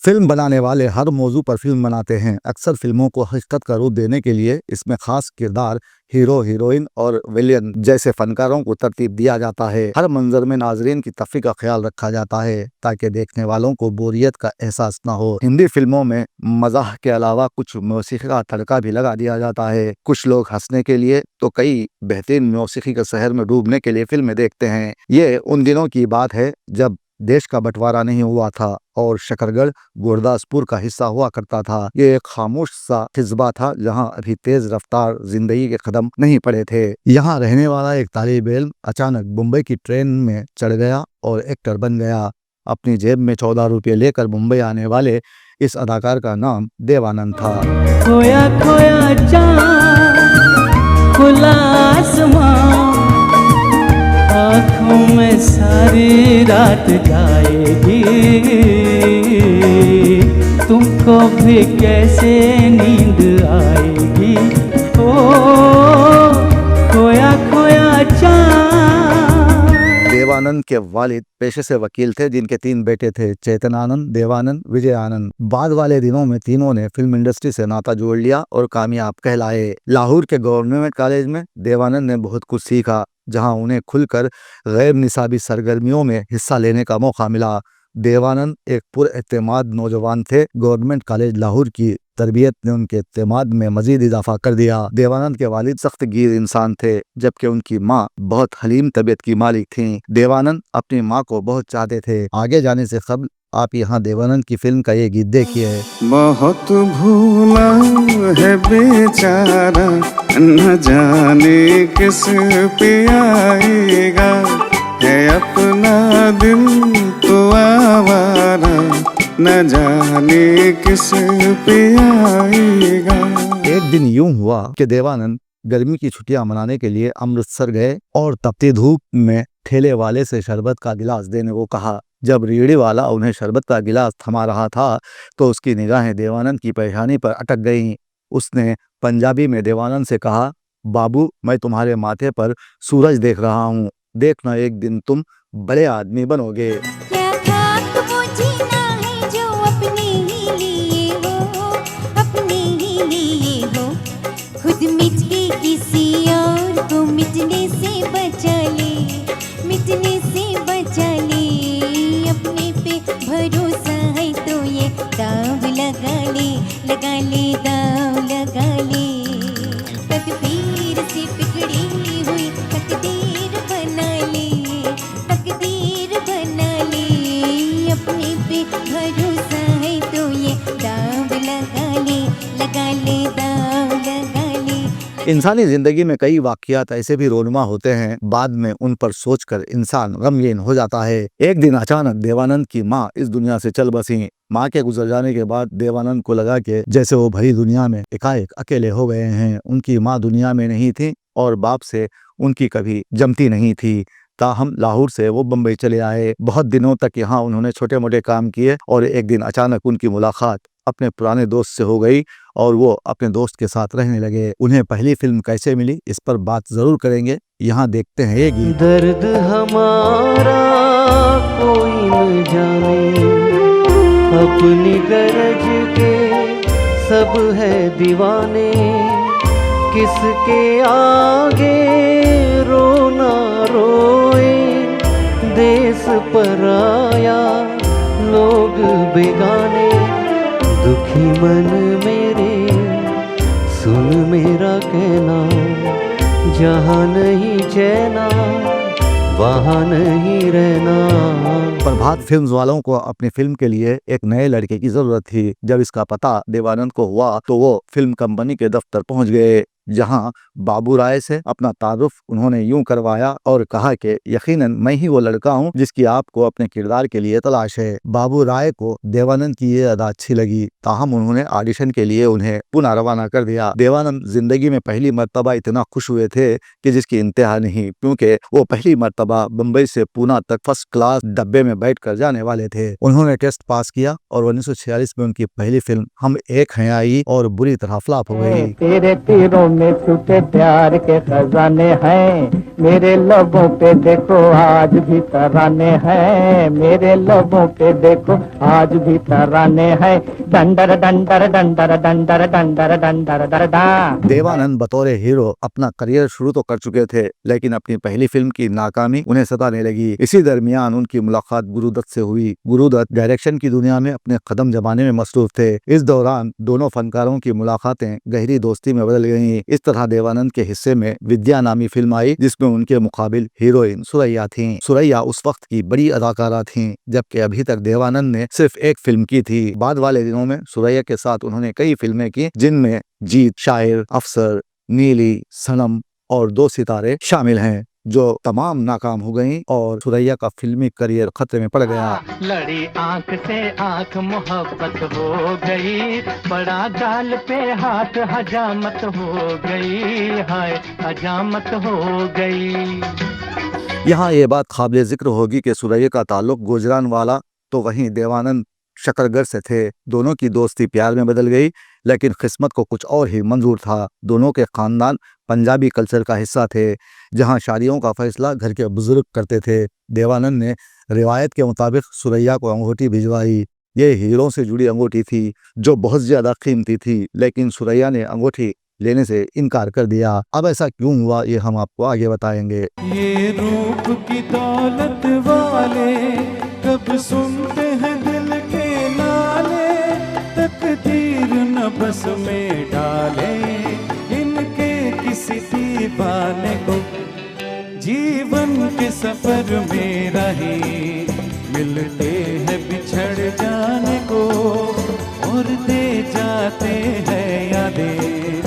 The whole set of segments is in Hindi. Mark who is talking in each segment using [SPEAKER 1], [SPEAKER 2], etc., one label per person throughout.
[SPEAKER 1] फिल्म बनाने वाले हर मौजू पर फिल्म बनाते हैं। अक्सर फिल्मों को हकीकत का रूप देने के लिए इसमें खास किरदार, हीरो, हीरोइन और विलेन जैसे फनकारों को तरतीब दिया जाता है। हर मंजर में नाजरीन की तफरीह का ख्याल रखा जाता है ताकि देखने वालों को बोरियत का एहसास न हो। हिंदी फिल्मों में मज़ाह के अलावा कुछ मौसीकी का तड़का भी लगा दिया जाता है। कुछ लोग हंसने के लिए तो कई बेहतरीन मौसीकी के शहर में डूबने के लिए फिल्में देखते हैं। ये उन दिनों की बात है जब देश का बंटवारा नहीं हुआ था और शकरगढ़ गुरदासपुर का हिस्सा हुआ करता था। ये एक खामोश सा हिस्बा था जहां अभी तेज रफ्तार जिंदगी के कदम नहीं पड़े थे। यहाँ रहने वाला एक तालिब इल्म अचानक मुंबई की ट्रेन में चढ़ गया और एक्टर बन गया। अपनी जेब में 14 रुपये लेकर मुंबई आने वाले इस अदाकार का नाम देवानंद था।
[SPEAKER 2] खोया खोया चाँद, खुला आसमां, आँखों में सारी रात जाएगी, तुमको भी कैसे नींद आएगी। ओ खोया खोया चाँद।
[SPEAKER 1] देवानंद के वालिद पेशे से वकील थे जिनके 3 बेटे थे, चेतनानंद, देवानंद, विजय आनंद। बाद वाले दिनों में तीनों ने फिल्म इंडस्ट्री से नाता जोड़ लिया और कामयाब कहलाए। लाहौर के गवर्नमेंट कॉलेज में देवानंद ने बहुत कुछ सीखा जहां उन्हें खुलकर गैर निसाबी सरगर्मियों में हिस्सा लेने का मौका मिला। देवानंद एक पुरएतमाद नौजवान थे। गवर्नमेंट कॉलेज लाहौर की तरबियत ने उनके एतमाद में मजीद इजाफा कर दिया। देवानंद के वालिद सख्त गिर इंसान थे जबकि उनकी माँ बहुत हलीम तबीयत की मालिक थीं। देवानंद अपनी माँ को बहुत चाहते थे। आगे जाने से कबल आप यहाँ देवानंद की फिल्म का ये गीत देखिए।
[SPEAKER 3] बहुत भूला है बेचारा, न जाने किस पे आएगा, है अपना दिल तो आवारा, न जाने किस पे आएगा।
[SPEAKER 1] एक दिन यूं हुआ कि देवानंद गर्मी की छुट्टियां मनाने के लिए अमृतसर गए और तपती धूप में ठेले वाले से शरबत का गिलास देने को कहा। जब रेहड़ी वाला उन्हें शरबत का गिलास थमा रहा था तो उसकी निगाहें देवानंद की परेशानी पर अटक गईं। उसने पंजाबी में देवानंद से कहा, बाबू, मैं तुम्हारे माथे पर सूरज देख रहा हूँ, देखना एक दिन तुम बड़े आदमी बनोगे।
[SPEAKER 4] क्या खाक वो जीना है जो अपने ही लिए हो, अपने ही लिए हो, खुद मिट के किसी और को मिटने से बचा ले, मिटने से बचा ले, अपने पे भरोसा है तो ये दाव लगा ले, लगा ले, दाव लगा ले, तकदीर से बिगड़ी हुई तकदीर बना ले, तकदीर बना ले, अपने पे भरोसा है तो ये दाव लगा ले, लगा ले, दाव लगा ले।
[SPEAKER 1] इंसानी जिंदगी में कई वाकयात ऐसे भी रोनुमा होते हैं, बाद में उन पर सोचकर इंसान गमगीन हो जाता है। एक दिन अचानक देवानंद की माँ इस दुनिया से चल बसी। माँ के गुजर जाने के बाद देवानंद को लगा कि जैसे वो भरी दुनिया में एकाएक अकेले हो गए हैं। उनकी माँ दुनिया में नहीं थी और बाप से उनकी कभी जमती नहीं थी। ताहम लाहौर से वो बम्बई चले आए। बहुत दिनों तक यहाँ उन्होंने छोटे मोटे काम किए और एक दिन अचानक उनकी मुलाकात अपने पुराने दोस्त से हो गई और वो अपने दोस्त के साथ रहने लगे। उन्हें पहली फिल्म कैसे मिली इस पर बात जरूर करेंगे। यहाँ देखते हैं ये गीत।
[SPEAKER 2] दर्द हमारा कोई न जाने, अपनी गरज के सब है दीवाने, किसके आगे रोना रोए, देश पराया लोग बेगाने, दुखी मन मेरे सुन मेरा कहना, जहाँ नहीं चैना वहाँ नहीं रहना।
[SPEAKER 1] प्रभात फिल्म्स वालों को अपनी फिल्म के लिए एक नए लड़के की जरूरत थी। जब इसका पता देवानंद को हुआ तो वो फिल्म कंपनी के दफ्तर पहुंच गए जहां बाबू राय से अपना तारुफ उन्होंने यूं करवाया और कहा कि यकीनन मैं ही वो लड़का हूं जिसकी आपको अपने किरदार के लिए तलाश है। बाबू राय को देवानंद की ये अदा अच्छी लगी, ताहम उन्होंने ऑडिशन के लिए उन्हें पुनः रवाना कर दिया। देवानंद जिंदगी में पहली मर्तबा इतना खुश हुए थे कि जिसकी इंतहा नहीं, क्योंकि वो पहली मर्तबा मुंबई से पूना तक फर्स्ट क्लास डब्बे में बैठ कर जाने वाले थे। उन्होंने टेस्ट पास किया और 1946 में उनकी पहली फिल्म हम एक हैं आई और बुरी तरह फ्लॉप हो गई।
[SPEAKER 5] तेरे तीरों
[SPEAKER 2] में टूटे प्यार के खजाने हैं, मेरे लबों पे देखो आज भी तराने हैं, मेरे लबों पे देखो आज भी तराने हैं, डंडर डंडर डंडर डंडर डंडर डंडर डर डा।
[SPEAKER 1] देवानंद बतौर हीरो अपना करियर शुरू तो कर चुके थे, लेकिन अपनी पहली फिल्म की नाकामी उन्हें सताने लगी। इसी दरमियान उनकी मुलाकात गुरुदत्त से हुई। गुरुदत्त डायरेक्शन की दुनिया में अपने कदम जमाने में मसरूफ थे। इस दौरान दोनों फनकारों की मुलाकातें गहरी दोस्ती में बदल गईं। इस तरह देवानंद के हिस्से में विद्या नामी फिल्म आई, जिसमें उनके मुकाबिल हीरोइन सुरैया थीं। सुरैया उस वक्त की बड़ी अदाकारा थीं, जबकि अभी तक देवानंद ने सिर्फ एक फिल्म की थी। बाद वाले दिनों में सुरैया के साथ उन्होंने कई फिल्में की, जिनमें जीत, शायर, अफसर, नीली, सनम और दो सितारे शामिल हैं, जो तमाम नाकाम हो गईं और सुरैया का फिल्मी करियर खतरे में पड़ गया।
[SPEAKER 2] लड़ी आंख से आंख मोहब्बत हो गई, बड़ा गाल पे हाथ हजामत हो गई, हाय हजामत हो गई।
[SPEAKER 1] यहाँ ये बात काबिल जिक्र होगी कि सुरैया का ताल्लुक गुजरानवाला तो वहीं देवानंद शकरगर से थे। दोनों की दोस्ती प्यार में बदल गई, लेकिन किस्मत को कुछ और ही मंजूर था। दोनों के खानदान पंजाबी कल्चर का हिस्सा थे, जहाँ शादियों का फैसला घर के बुजुर्ग करते थे। देवानंद ने रिवायत के मुताबिक सुरैया को अंगूठी भिजवाई। ये हीरों से जुड़ी अंगूठी थी, जो बहुत ज्यादा कीमती थी, लेकिन सुरैया ने अंगूठी लेने से इनकार कर दिया। अब ऐसा क्यों हुआ, ये हम आपको आगे बताएंगे।
[SPEAKER 3] ये रूप की दौलत वाले कब सुनते हैं दिल के नाले, तकदीर न बस में डाले इनके किसी दीवाने को, जीवन के सफर में रहे मिलते हैं बिछड़ जाने को, और दे जाते हैं यादें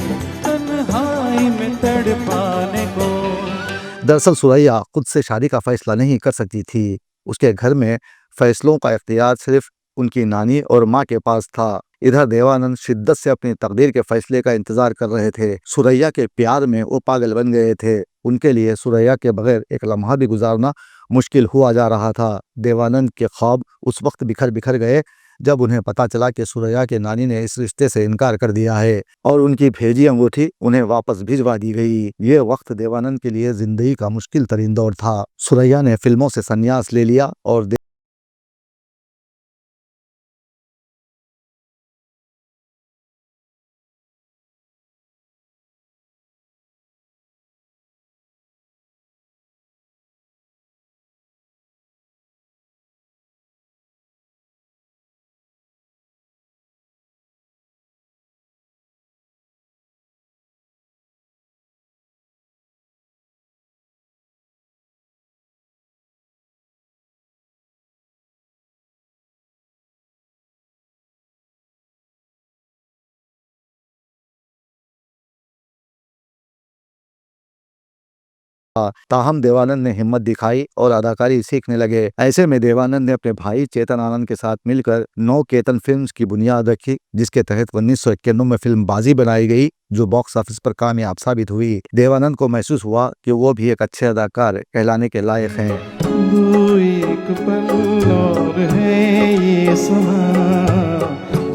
[SPEAKER 3] तन्हाई में तड़पाने को।
[SPEAKER 1] दरअसल सुरैया खुद से शादी का फैसला नहीं कर सकती थी। उसके घर में फैसलों का इख्तियार सिर्फ उनकी नानी और माँ के पास था। इधर देवानंद शिद्दत से अपनी तकदीर के फैसले का इंतजार कर रहे थे। सुरैया के प्यार में वो पागल बन गए थे। उनके लिए सुरैया के बगैर एक लम्हा भी गुजारना मुश्किल हुआ जा रहा था। देवानंद के ख्वाब उस वक्त बिखर बिखर गए जब उन्हें पता चला कि सुरैया के नानी ने इस रिश्ते से इनकार कर दिया है और उनकी भेजी अंगूठी उन्हें वापस भिजवा दी गई। ये वक्त देवानंद के लिए जिंदगी का मुश्किल तरीन दौर था। सुरैया ने फिल्मों से संन्यास ले लिया और ताहम देवानंद ने हिम्मत दिखाई और अदाकारी सीखने लगे। ऐसे में देवानंद ने अपने भाई चेतन आनंद के साथ मिलकर नौ केतन फिल्म्स की बुनियाद रखी, जिसके तहत 1991 में फिल्म बाजी बनाई गई, जो बॉक्स ऑफिस पर कामयाब साबित हुई। देवानंद को महसूस हुआ कि वो भी एक अच्छे अदाकार कहलाने के लायक हैं।
[SPEAKER 3] एक पल और है ये सुना,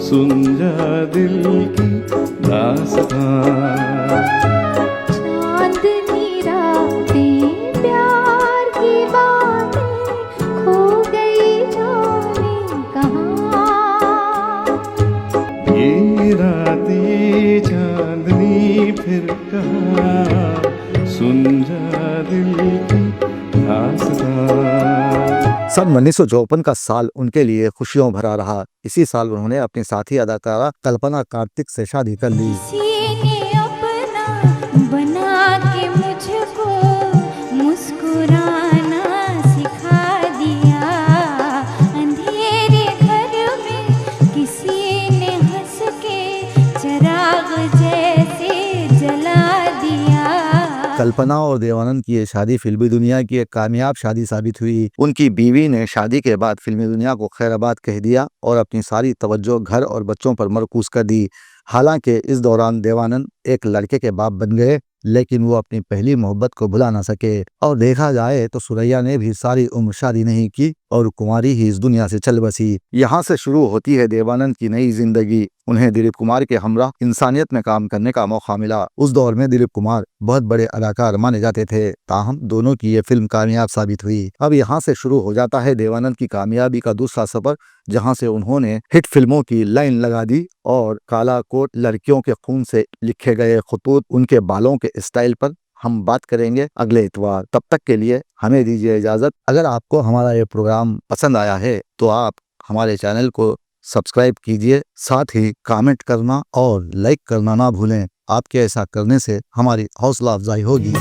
[SPEAKER 3] सुन जा दिल की दास्तां।
[SPEAKER 4] चांदनी रातें प्यार की बातें खो गई जाने कहाँ।
[SPEAKER 3] ये रातें चांदनी फिर कहाँ, सुन जा दिल की दास्तां।
[SPEAKER 1] सन 1954 का साल उनके लिए खुशियों भरा रहा। इसी साल उन्होंने अपनी साथी अदाकारा कल्पना कार्तिक से शादी कर ली।
[SPEAKER 4] किसी ने अपना बना के मुझको मुस्कुराना सिखा दिया। अंधेरे घर में किसी ने हंस के चिराग जैसे जला दिया।
[SPEAKER 1] कल्पना और देवानंद की ये शादी फिल्मी दुनिया की एक कामयाब शादी साबित हुई। उनकी बीवी ने शादी के बाद फिल्मी दुनिया को खैराबाद कह दिया और अपनी सारी तवज्जो घर और बच्चों पर मरकूज कर दी। हालांकि इस दौरान देवानंद एक लड़के के बाप बन गए, लेकिन वो अपनी पहली मोहब्बत को भुला ना सके। और देखा जाए तो सुरैया ने भी सारी उम्र शादी नहीं की और कुमारी ही इस दुनिया से चल बसी। यहाँ से शुरू होती है देवानंद की नई जिंदगी। उन्हें दिलीप कुमार के हमरा इंसानियत में काम करने का मौका मिला। उस दौर में दिलीप कुमार बहुत बड़े अदाकार माने जाते थे, ताहम दोनों की ये फिल्म कामयाब साबित हुई। अब यहाँ से शुरू हो जाता है देवानंद की कामयाबी का दूसरा सफर, जहाँ से उन्होंने हिट फिल्मों की लाइन लगा दी और काला कोट, लड़कियों के खून से लिखे गए खतूत, उनके बालों के स्टाइल पर हम बात करेंगे अगले इतवार। तब तक के लिए हमें दीजिए इजाजत। अगर आपको हमारा ये प्रोग्राम पसंद आया है तो आप हमारे चैनल को सब्सक्राइब कीजिए, साथ ही कमेंट करना और लाइक करना ना भूलें। आपके ऐसा करने से हमारी हौसला अफजाई होगी।